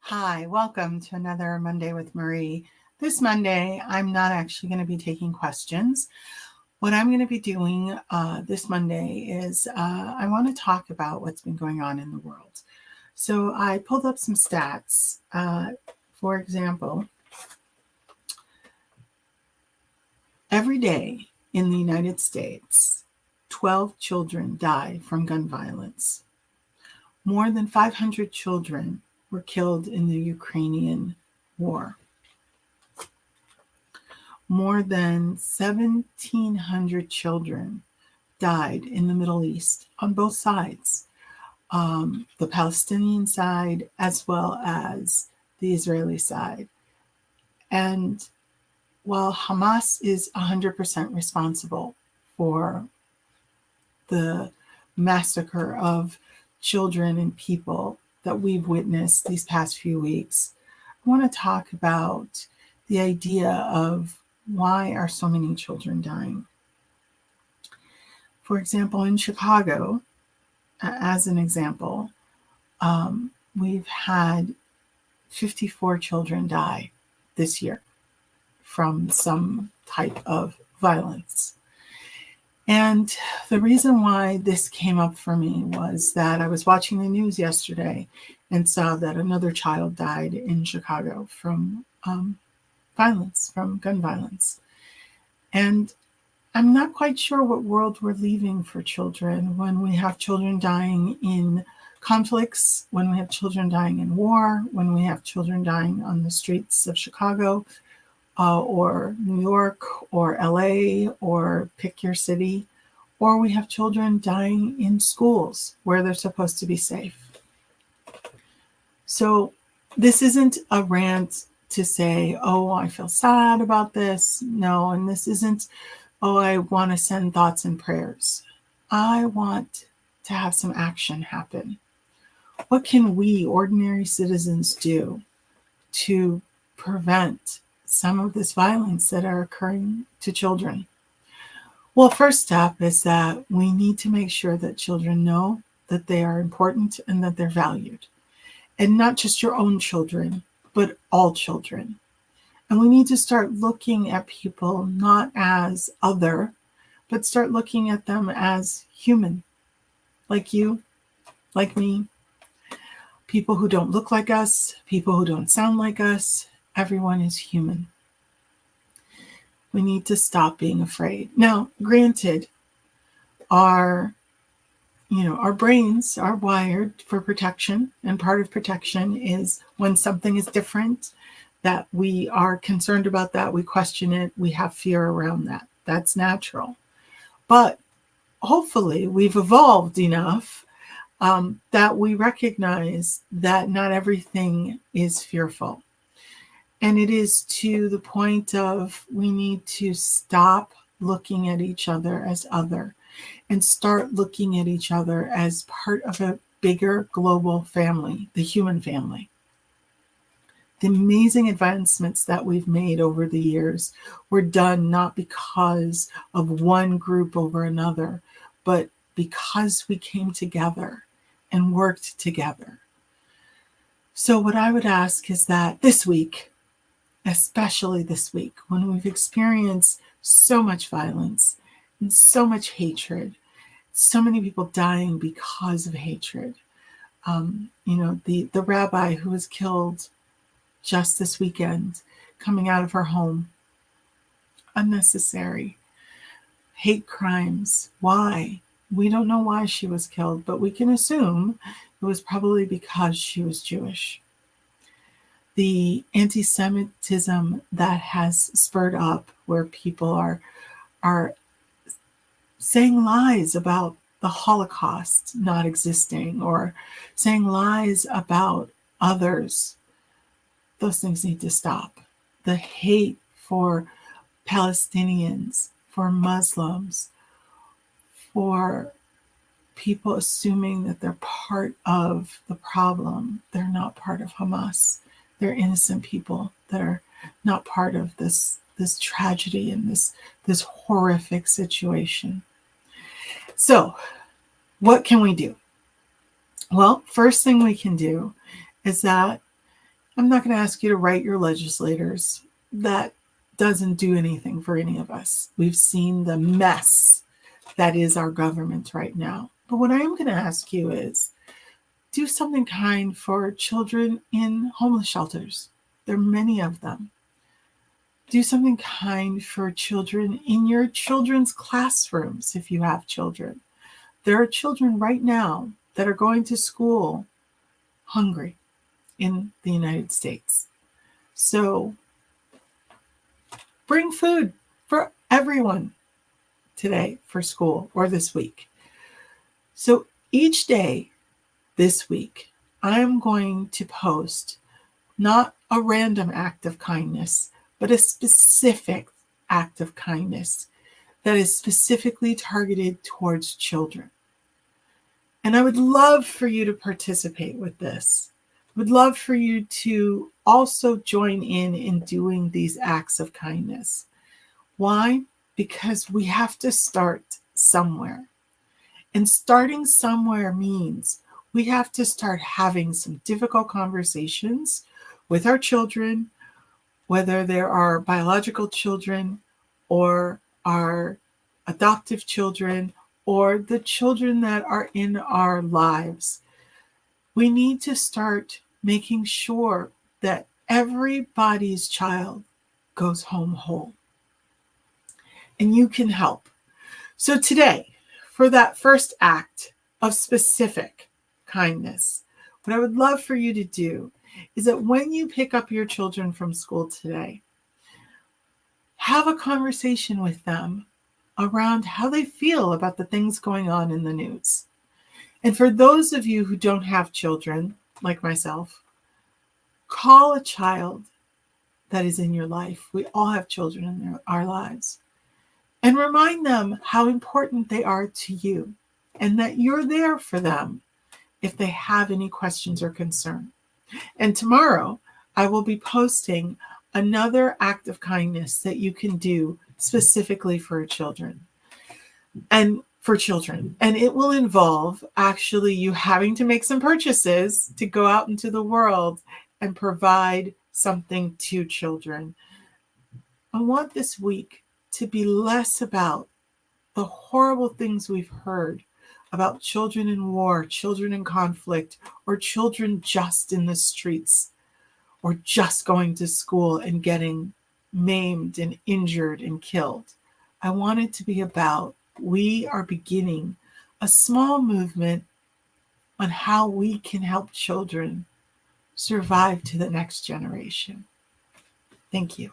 Hi, welcome to another Monday with Marie. This Monday, I'm not actually going to be taking questions. What I'm going to be doing this Monday is I want to talk about what's been going on in the world. So I pulled up some stats. For example, every day in the United States, 12 children die from gun violence. More than 500 children were killed in the Ukrainian war. More than 1,700 children died in the Middle East on both sides, the Palestinian side as well as the Israeli side. And while Hamas is 100% responsible for the massacre of children and people that we've witnessed these past few weeks, I want to talk about the idea of why are so many children dying. For example, in Chicago, as an example, we've had 54 children die this year from some type of violence. And the reason why this came up for me was that I was watching the news yesterday and saw that another child died in Chicago from violence, from gun violence. And I'm not quite sure what world we're leaving for children when we have children dying in conflicts, when we have children dying in war, when we have children dying on the streets of Chicago or New York or LA or pick your city, or we have children dying in schools where they're supposed to be safe. So this isn't a rant to say, oh, I feel sad about this. No, and this isn't, oh, I want to send thoughts and prayers. I want to have some action happen. What can we, ordinary citizens, do to prevent some of this violence that are occurring to children? Well, first step is that we need to make sure that children know that they are important and that they're valued. And not just your own children, but all children. And we need to start looking at people not as other, but start looking at them as human, like you, like me, people who don't look like us, people who don't sound like us. Everyone is human. We need to stop being afraid. Now, granted, our brains are wired for protection, and part of protection is when something is different, that we are concerned about that, we question it, we have fear around that. That's natural. But hopefully we've evolved enough that we recognize that not everything is fearful. And it is to the point of we need to stop looking at each other as other and start looking at each other as part of a bigger global family, the human family. The amazing advancements that we've made over the years were done not because of one group over another, but because we came together and worked together. So what I would ask is that this week, especially this week, when we've experienced so much violence and so much hatred, so many people dying because of hatred. The rabbi who was killed just this weekend, coming out of her home, unnecessary. Hate crimes. Why? We don't know why she was killed, but we can assume it was probably because she was Jewish. The anti-Semitism that has spurred up, where people are saying lies about the Holocaust not existing, or saying lies about others, those things need to stop. The hate for Palestinians, for Muslims, for people assuming that they're part of the problem. They're not part of Hamas. They're innocent people that are not part of this tragedy and this horrific situation. So, what can we do? Well, first thing we can do is that I'm not going to ask you to write your legislators. That doesn't do anything for any of us. We've seen the mess that is our government right now. But what I am going to ask you is do something kind for children in homeless shelters. There are many of them. Do something kind for children in your children's classrooms if you have children. There are children right now that are going to school hungry in the United States. So bring food for everyone today for school or this week. So each day this week, I'm going to post not a random act of kindness, but a specific act of kindness that is specifically targeted towards children. And I would love for you to participate with this. I would love for you to also join in doing these acts of kindness. Why? Because we have to start somewhere. And starting somewhere means we have to start having some difficult conversations with our children, whether they're our biological children or our adoptive children or the children that are in our lives. We need to start making sure that everybody's child goes home whole. And you can help. So today, for that first act of specific kindness, what I would love for you to do is that when you pick up your children from school today, have a conversation with them around how they feel about the things going on in the news. And for those of you who don't have children, like myself, call a child that is in your life. We all have children in our lives. And remind them how important they are to you and that you're there for them if they have any questions or concern. And tomorrow, I will be posting another act of kindness that you can do specifically for children. And it will involve actually you having to make some purchases to go out into the world and provide something to children. I want this week to be less about the horrible things we've heard about children in war, children in conflict, or children just in the streets, or just going to school and getting maimed and injured and killed. I want it to be about we are beginning a small movement on how we can help children survive to the next generation. Thank you.